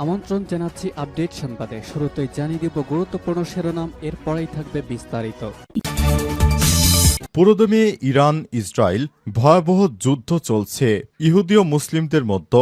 আমন্ত্রণ জানাচ্ছি আপডেট সংবাদে। শুরুতেই জানিয়ে দিব গুরুত্বপূর্ণ শিরোনাম, এরপরেই থাকবে বিস্তারিত। পুরোদমে ইরান ইসরায়েল ভয়াবহ যুদ্ধ চলছে। ইহুদি ও মুসলিমদের মধ্যে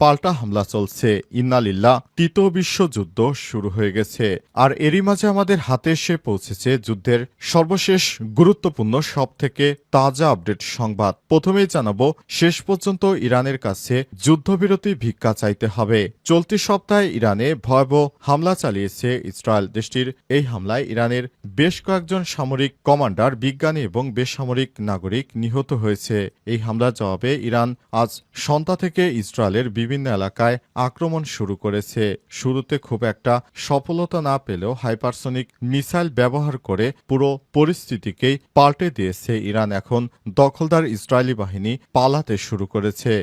পাল্টা হামলা চলছে। ইন্নালিল্লাহ, তৃতীয় বিশ্বযুদ্ধ শুরু হয়ে গেছে। আর এরই মাঝে আমাদের হাতে এসে পৌঁছেছে যুদ্ধের সর্বশেষ গুরুত্বপূর্ণ সবথেকে তাজা আপডেট সংবাদ। প্রথমেই জানাবো, শেষ পর্যন্ত ইরানের কাছে যুদ্ধবিরতি ভিক্ষা চাইতে হবে। চলতি সপ্তাহে ইরানে ভয়াবহ হামলা চালিয়েছে ইসরায়েল। দেশটির এই হামলায় ইরানের বেশ কয়েকজন সামরিক কমান্ডার, বিজ্ঞানী এবং বেসামরিক নাগরিক নিহত হয়েছে। এই হামলার জবাবে ইরান আজ সন্ধ্যা থেকে ইসরায়েলের বিভিন্ন এলাকায় আক্রমণ শুরু করেছে। শুরুতে খুব একটা সফলতা না পেলেও হাইপারসনিক মিসাইল ব্যবহার করে পুরো পরিস্থিতিকেই পাল্টে দিয়েছে ইরান। এখন দখলদার ইসরায়েলি বাহিনী পালাতে শুরু করেছে।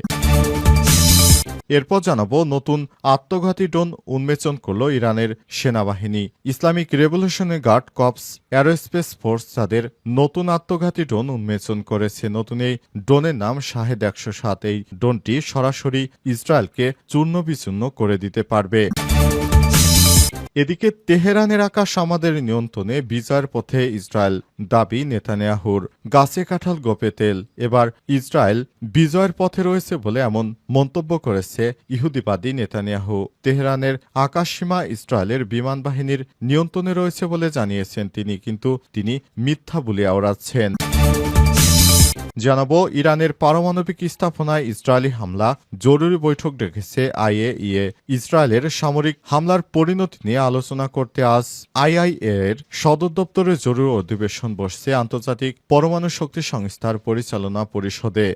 এরপর জানাবো, নতুন আত্মঘাতী ড্রোন উন্মোচন করল ইরানের সেনাবাহিনী। Islamic Revolutionary Guard Corps Aerospace Force তাদের নতুন আত্মঘাতী ড্রোন উন্মোচন করেছে। নতুন এই ড্রোনের নাম শাহেদ 107। এই ড্রোনটি সরাসরি ইসরায়েলকে চূর্ণ বিচূর্ণ করে দিতে পারবে। এদিকে তেহরানের আকাশ আমাদের নিয়ন্ত্রণে, বিজয়ের পথে ইসরায়েল দাবি নেতানিয়াহুর। গাছে কাঁঠাল গোপে তেল, এবার ইসরায়েল বিজয়ের পথে রয়েছে বলে এমন মন্তব্য করেছে ইহুদিবাদী নেতানিয়াহু। তেহরানের আকাশসীমা ইসরায়েলের বিমান বাহিনীর নিয়ন্ত্রণে রয়েছে বলে জানিয়েছেন তিনি, কিন্তু তিনি মিথ্যা বলে আওড়াচ্ছেন। জানাবো, ইরানের পারমাণবিক স্থাপনায় ইসরায়েলি হামলা, জরুরি বৈঠক ডেকেছে আইএইএ। ইসরায়েলের সামরিক হামলার পরিণতি নিয়ে আলোচনা করতে আজ আইআইএ এর সদর দপ্তরে জরুরি অধিবেশন বসছে আন্তর্জাতিক পরমাণু শক্তি সংস্থার পরিচালনা পরিষদে।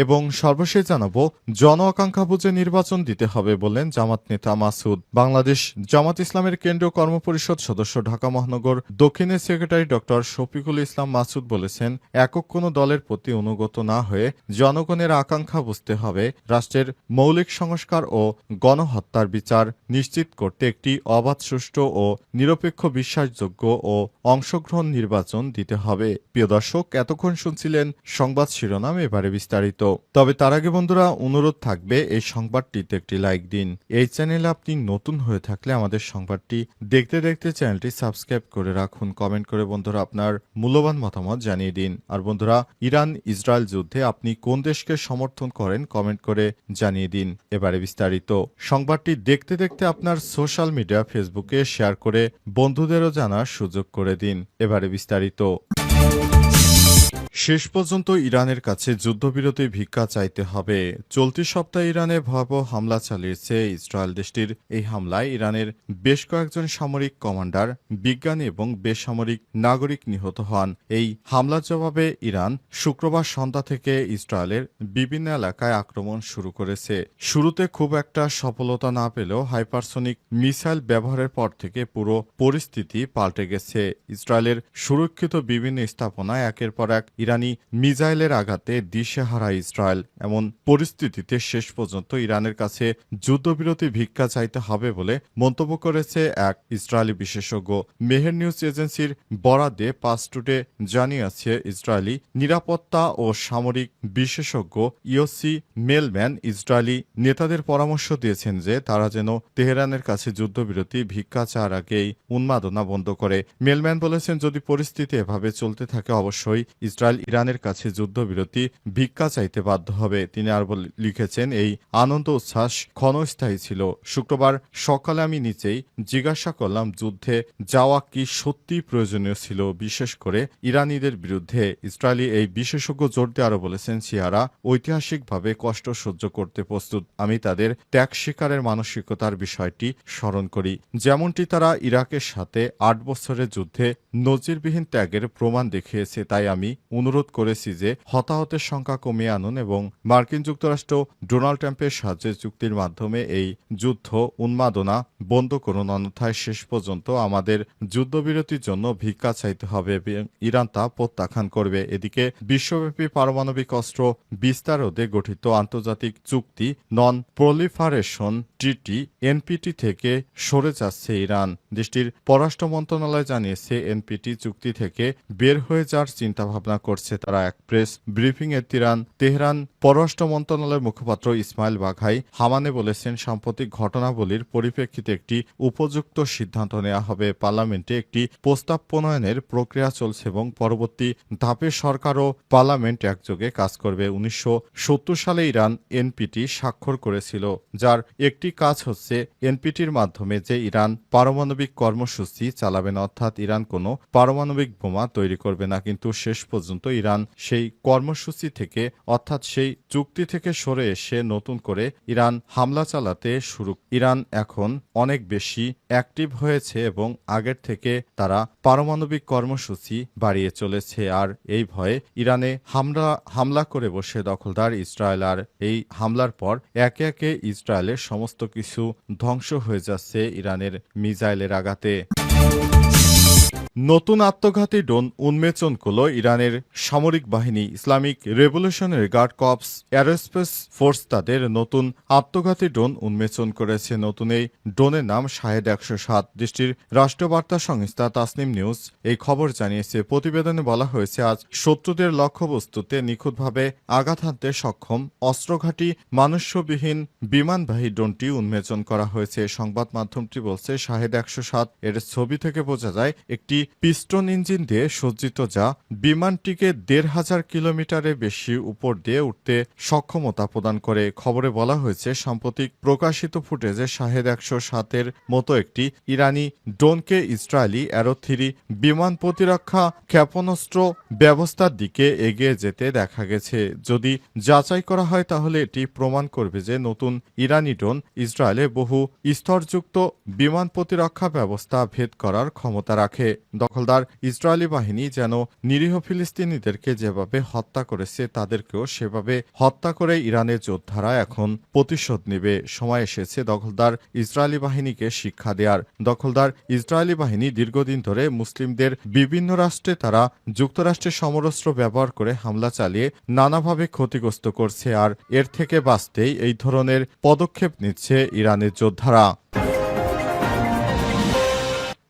এবং সর্বশেষ জানাবো, জন আকাঙ্ক্ষা বুঝে নির্বাচন দিতে হবে বললেন জামাত নেতা মাসুদ। বাংলাদেশ জামাত ইসলামের কেন্দ্রীয় কর্মপরিষদ সদস্য, ঢাকা মহানগর দক্ষিণের সেক্রেটারি ডক্টর শফিকুল ইসলাম মাসুদ বলেছেন, একক কোনো দলের প্রতি অনুগত না হয়ে জনগণের আকাঙ্ক্ষা বুঝতে হবে। রাষ্ট্রের মৌলিক সংস্কার ও গণহত্যার বিচার নিশ্চিত করতে একটি অবাধ, সুষ্ঠু ও নিরপেক্ষ, বিশ্বাসযোগ্য ও অংশগ্রহণ নির্বাচন দিতে হবে। প্রিয় দর্শক, এতক্ষণ শুনছিলেন সংবাদ শিরোনাম, এবারে বিস্তারিত। তবে তার আগে বন্ধুরা, অনুরোধ থাকবে এই সংবাদটিতে একটি লাইক দিন। এই চ্যানেলে আপনি নতুন হয়ে থাকলে আমাদের সংবাদটি দেখতে দেখতে চ্যানেলটি সাবস্ক্রাইব করে রাখুন। কমেন্ট করে বন্ধুরা আপনার মূল্যবান মতামত জানিয়ে দিন। আর বন্ধুরা, ইরান ইসরায়েল যুদ্ধে আপনি কোন দেশকে সমর্থন করেন কমেন্ট করে জানিয়ে দিন। এবারে বিস্তারিত সংবাদটি দেখতে দেখতে আপনার সোশ্যাল মিডিয়া ফেসবুকে শেয়ার করে বন্ধুদেরও জানার সুযোগ করে দিন। এবারে বিস্তারিত। শেষ পর্যন্ত ইরানের কাছে যুদ্ধবিরতি ভিক্ষা চাইতে হবে। চলতি সপ্তাহে ইরানে ভয়াবহ হামলা চালিয়েছে ইসরায়েল। দেশটির এই হামলায় ইরানের বেশ কয়েকজন সামরিক কমান্ডার, বিজ্ঞানী এবং বেসামরিক নাগরিক নিহত হন। এই হামলার জবাবে ইরান শুক্রবার সন্ধ্যা থেকে ইসরায়েলের বিভিন্ন এলাকায় আক্রমণ শুরু করেছে। শুরুতে খুব একটা সফলতা না পেলেও হাইপারসনিক মিসাইল ব্যবহারের পর থেকে পুরো পরিস্থিতি পাল্টে গেছে। ইসরায়েলের সুরক্ষিত বিভিন্ন স্থাপনায় একের পর এক ইরানি মিসাইলের আঘাতে দিশেহারা ইসরায়েল। এমন পরিস্থিতিতে শেষ পর্যন্ত ইরানের কাছে যুদ্ধবিরতি ভিক্ষা চাইতে হবে বলে মন্তব্য করেছে এক ইসরায়েলি বিশেষজ্ঞ। মেহের নিউজ এজেন্সির বরাদ্দে পাসটুডে জানিয়েছে, ইসরায়েলি নিরাপত্তা ও সামরিক বিশেষজ্ঞ ইওসি মেলম্যান ইসরায়েলি নেতাদের পরামর্শ দিয়েছেন যে তারা যেন তেহরানের কাছে যুদ্ধবিরতি ভিক্ষা চাওয়ার আগেই উন্মাদনা বন্ধ করে। মেলম্যান বলেছেন, যদি পরিস্থিতি এভাবে চলতে থাকে অবশ্যই ইসরায়েল ইরানের কাছে যুদ্ধবিরতি ভিক্ষা চাইতে বাধ্য হবে। তিনি আর লিখেছেন, এই আনন্দ উচ্ছ্বাস ক্ষণস্থায়ী ছিল। শুক্রবার সকালে আমি নিজেই জিজ্ঞাসা করলাম, যুদ্ধে যাওয়া কি সত্যি প্রয়োজনীয় ছিল, বিশেষ করে ইরানিদের বিরুদ্ধে। ইসরায়েলি এই বিশেষজ্ঞ জোর দিয়ে আরও বলেছেন, শিয়ারা ঐতিহাসিকভাবে কষ্ট সহ্য করতে প্রস্তুত। আমি তাদের ত্যাগ স্বীকারের মানসিকতার বিষয়টি স্মরণ করি, যেমনটি তারা ইরাকের সাথে 8 বছরের যুদ্ধে নজিরবিহীন ত্যাগের প্রমাণ দেখিয়েছে। তাই আমি অনুরোধ করেছি যে হতাহতের সংখ্যা কমিয়ে আনুন এবং মার্কিন যুক্তরাষ্ট্র ডোনাল্ড ট্রাম্পের সাহায্যে চুক্তির মাধ্যমে এই যুদ্ধ উন্মাদনা বন্ধ করুন, অন্যথায় শেষ পর্যন্ত আমাদের যুদ্ধবিরতির জন্য ভিক্ষা চাইতে হবে এবং ইরান তা প্রত্যাখ্যান করবে। এদিকে বিশ্বব্যাপী পারমাণবিক অস্ত্র বিস্তার রোধে গঠিত আন্তর্জাতিক চুক্তি নন প্রলিফারেশন ট্রিটি এনপিটি থেকে সরে যাচ্ছে ইরান। দেশটির পররাষ্ট্র মন্ত্রণালয় জানিয়েছে এনপিটি চুক্তি থেকে বের হয়ে যাওয়ার চিন্তাভাবনা করছে তারা। এক প্রেস ব্রিফিংয়ে তেহরান পররাষ্ট্র মন্ত্রণালয়ের মুখপাত্র ইসমাইল বাঘাই হামানে বলেছেন, সাম্প্রতিক ঘটনাবলীর পরিপ্রেক্ষিতে একটি উপযুক্ত সিদ্ধান্ত নেওয়া হবে। পার্লামেন্টে একটি প্রস্তাব প্রণয়নের প্রক্রিয়া চলছে এবং পরবর্তী ধাপে সরকার ও পার্লামেন্ট একযোগে কাজ করবে। 1970 সালে ইরান এনপিটি স্বাক্ষর করেছিল, যার একটি কাজ হচ্ছে এনপিটির মাধ্যমে যে ইরান পারমাণবিক কর্মসূচি চালাবে না, অর্থাৎ ইরান কোনো পারমাণবিক বোমা তৈরি করবে না। কিন্তু শেষ পর্যন্ত ইরান সেই কর্মসূচি থেকে অর্থাৎ সেই চুক্তি থেকে সরে এসে নতুন করে ইরান হামলা চালাতে শুরু। ইরান এখন অনেক বেশি অ্যাক্টিভ হয়েছে এবং আগের থেকে তারা পারমাণবিক কর্মসূচি বাড়িয়ে চলেছে। আর এই ভয়ে ইরানে হামলা করে বসে দখলদার ইসরায়েল। আর এই হামলার পর একে একে ইসরায়েলের সমস্ত কিছু ধ্বংস হয়ে যাচ্ছে ইরানের মিসাইলের আঘাতে। নতুন আত্মঘাতী ড্রোন উন্মোচন করল ইরানের সামরিক বাহিনী। Islamic Revolutionary Guard Corps Aerospace Force তাদের নতুন আত্মঘাতী ড্রোন উন্মোচন করেছে। নতুন এই ড্রোনের নাম শাহেদ 107। দেশটির রাষ্ট্রীয় বার্তা সংস্থা তাসনিম নিউজ এই খবর জানিয়েছে। প্রতিবেদনে বলা হয়েছে, আজ শত্রুদের লক্ষ্যবস্তুতে নিখুঁতভাবে আঘাত হানতে সক্ষম অস্ত্রঘাতী মানুষ্যবিহীন বিমানবাহী ড্রোনটি উন্মোচন করা হয়েছে। সংবাদ মাধ্যমটি বলছে, শাহেদ 107 এর ছবি থেকে বোঝা যায় একটি পিস্টন ইঞ্জিন দিয়ে সজ্জিত, যা বিমানটিকে ১৫০০ কিলোমিটারের বেশি উপর দিয়ে উঠতে সক্ষমতা প্রদান করে। খবরে বলা হয়েছে, সাম্প্রতিক প্রকাশিত ফুটেজে শাহেদ 107-এর মতো একটি ইরানি ড্রোনকে ইসরায়েলি অ্যারো-3 বিমান প্রতিরক্ষা ক্ষেপণাস্ত্র ব্যবস্থার দিকে এগিয়ে যেতে দেখা গেছে। যদি যাচাই করা হয় তাহলে এটি প্রমাণ করবে যে নতুন ইরানি ড্রোন ইসরায়েলে বহু স্তরযুক্ত বিমান প্রতিরক্ষা ব্যবস্থা ভেদ করার ক্ষমতা রাখে। দখলদার ইসরায়েলি বাহিনী যেন নিরীহ ফিলিস্তিনিদেরকে যেভাবে হত্যা করেছে তাদেরকেও সেভাবে হত্যা করে ইরানের যোদ্ধারা এখন প্রতিশোধ নেবে। সময় এসেছে দখলদার ইসরায়েলি বাহিনীকে শিক্ষা দেওয়ার। দখলদার ইসরায়েলি বাহিনী দীর্ঘদিন ধরে মুসলিমদের বিভিন্ন রাষ্ট্রে তারা যুক্তরাষ্ট্রের সমরাস্ত্র ব্যবহার করে হামলা চালিয়ে নানাভাবে ক্ষতিগ্রস্ত করছে। আর এর থেকে বাঁচতেই এই ধরনের পদক্ষেপ নিচ্ছে ইরানের যোদ্ধারা।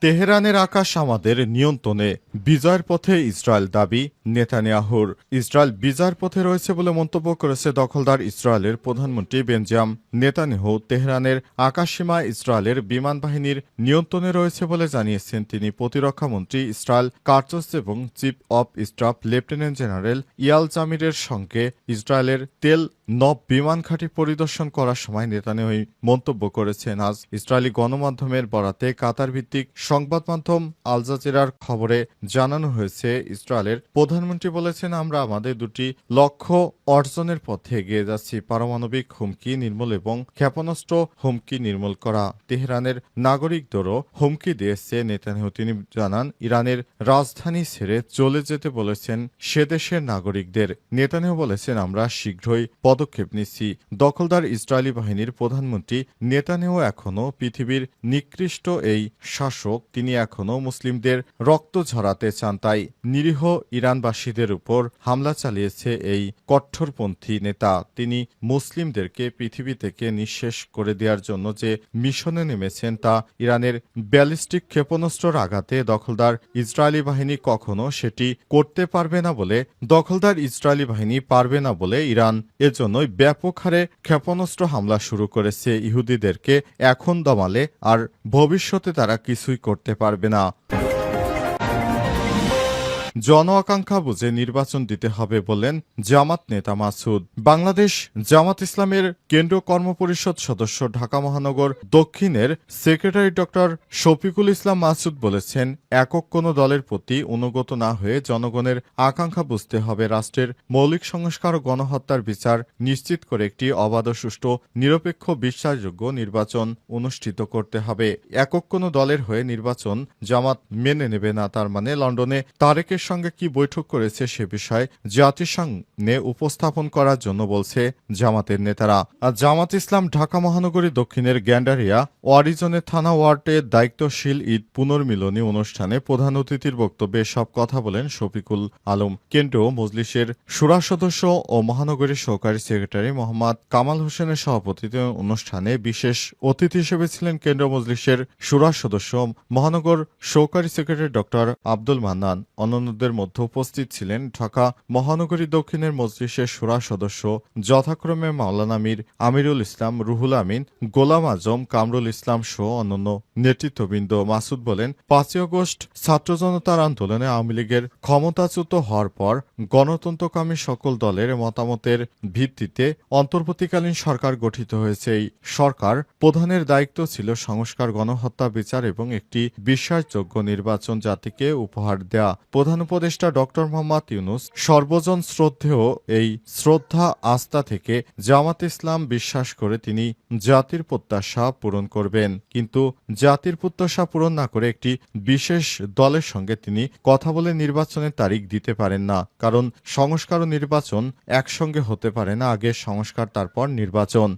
তেহরানের আকাশ আমাদের নিয়ন্ত্রণে, বিজয়ের পথে ইসরায়েল দাবি নেতানিয়াহুর। ইসরায়েল বিজয়ের পথে রয়েছে বলে মন্তব্য করেছে দখলদার ইসরায়েলের প্রধানমন্ত্রী বেঞ্জামিন নেতানিয়াহু। তেহরানের আকাশসীমায় ইসরায়েলের বিমান বাহিনীর নিয়ন্ত্রণে রয়েছে বলে জানিয়েছেন তিনি। প্রতিরক্ষামন্ত্রী ইসরায়েল কার্টস এবং chief of staff lieutenant general Eyal জামিরের সঙ্গে ইসরায়েলের তেল নব বিমান ঘাঁটি পরিদর্শন করার সময় নেতানিয়াহু মন্তব্য করেছেন। আজ ইসরায়েলি গণমাধ্যমের বরাতে কাতার ভিত্তিক সংবাদ মাধ্যম আল জাজিরার খবরে জানানো হয়েছে, ইসরায়েলের প্রধানমন্ত্রী বলেছেন, আমরা আমাদের দুটি লক্ষ্য অর্জনের পথে এগিয়ে যাচ্ছি, পারমাণবিক হুমকি নির্মূল এবং ক্ষেপণাস্ত্র হুমকি নির্মূল করা। তেহরানের নাগরিকদেরও হুমকি দিয়েছে নেতানিয়াহু। তিনি জানান, ইরানের রাজধানী ছেড়ে চলে যেতে বলেছেন সে দেশের নাগরিকদের। নেতানিয়াহু বলেছেন, আমরা শীঘ্রই পদক্ষেপ নিচ্ছি। দখলদার ইসরায়েলি বাহিনীর প্রধানমন্ত্রী নেতানিয়াহু এখনও পৃথিবীর নিকৃষ্ট এই শাসক, তিনি এখনও মুসলিমদের রক্ত ঝরাতে চান, তাই নিরীহ ইরানবাসীদের উপর হামলা চালিয়েছে এই কট্টরপন্থী নেতা। তিনি মুসলিমদেরকে পৃথিবী থেকে নিঃশেষ করে দেওয়ার জন্য যে মিশনে নেমেছেন তা ইরানের ব্যালিস্টিক ক্ষেপণাস্ত্রের আঘাতে দখলদার ইসরায়েলি বাহিনী কখনো সেটি করতে পারবে না বলে ইরান এজন্যই ব্যাপক হারে ক্ষেপণাস্ত্র হামলা শুরু করেছে। ইহুদিদেরকে এখন দমালে আর ভবিষ্যতে তারা কিছুই করতে পারবে না। জন আকাঙ্ক্ষা বুঝে নির্বাচন দিতে হবে বললেন জামাত নেতা মাসুদ। বাংলাদেশ জামাত ইসলামের কেন্দ্রীয় কর্মপরিষদ সদস্য ঢাকা মহানগর দক্ষিণের সেক্রেটারি ডক্টর শফিকুল ইসলাম মাসুদ বলেছেন, একক কোনো দলের প্রতি অনুগত না হয়ে জনগণের আকাঙ্ক্ষা বুঝতে হবে। রাষ্ট্রের মৌলিক সংস্কার ও গণহত্যার বিচার নিশ্চিত করে একটি অবাধ, সুষ্ঠু, নিরপেক্ষ, বিশ্বাসযোগ্য নির্বাচন অনুষ্ঠিত করতে হবে। একক কোনো দলের হয়ে নির্বাচন জামাত মেনে নেবে না। তার মানে লন্ডনে তারেকের সঙ্গে কি বৈঠক করেছে সে বিষয়ে জাতিসংঘে উপস্থাপন করার জন্য বলছে জামাতের নেতারা। আর জামাত ইসলাম ঢাকা মহানগরী দক্ষিণের গ্যান্ডারিয়া ওয়ারিজনে থানা ওয়ার্ডে দায়িত্বশীল ঈদ পুনর্মিলনী অনুষ্ঠানে প্রধান অতিথির বক্তব্যে সব কথা বলেন শফিকুল আলম। কেন্দ্রীয় মজলিসের শুরা সদস্য ও মহানগরী সহকারী সেক্রেটারি মোহাম্মদ কামাল হোসেনের সভাপতিত্বে অনুষ্ঠানে বিশেষ অতিথি হিসেবে ছিলেন কেন্দ্রীয় মজলিসের শুরা সদস্য মহানগর সহকারী সেক্রেটারি ডক্টর আব্দুল মান্নান। অন্যান্যদের মধ্যে উপস্থিত ছিলেন ঢাকা মহানগরী দক্ষিণের মজলিসের শুরা সদস্য যথাক্রমে মাওলানা মীর আমিরুল ইসলাম, রুহুল আমিন, গোলাম আজম, কামরুল ইসলাম সহ অন্যান্য নেতৃত্ববৃন্দ। মাসুদ বলেন, 5ই আগস্ট ছাত্র জনতার আন্দোলনে আওয়ামী লীগের ক্ষমতাচ্যুত হওয়ার পর গণতন্ত্রকামী সকল দলের মতামতের ভিত্তিতে অন্তর্বর্তীকালীন সরকার গঠিত হয়েছে। এই সরকার প্রধানের দায়িত্ব ছিল সংস্কার, গণহত্যা বিচার এবং একটি বিশ্বাসযোগ্য নির্বাচন জাতিকে উপহার দেয়া। প্রধান উপদেষ্টা ডক্টর মোহাম্মদ ইউনূস সর্বজন শ্রদ্ধেয় এই শ্রদ্ধা আস্থা থেকে জামাত ইসলাম বিশ্বাস করে তিনি জাতির প্রত্যাশা পূরণ করবেন, কিন্তু জাতির প্রত্যাশা পূরণ না করে একটি বিশেষ দলের সঙ্গে তিনি কথা বলে নির্বাচনের তারিখ দিতে পারেন না। কারণ সংস্কার ও নির্বাচন একসঙ্গে হতে পারে না, আগে সংস্কার তারপর নির্বাচন।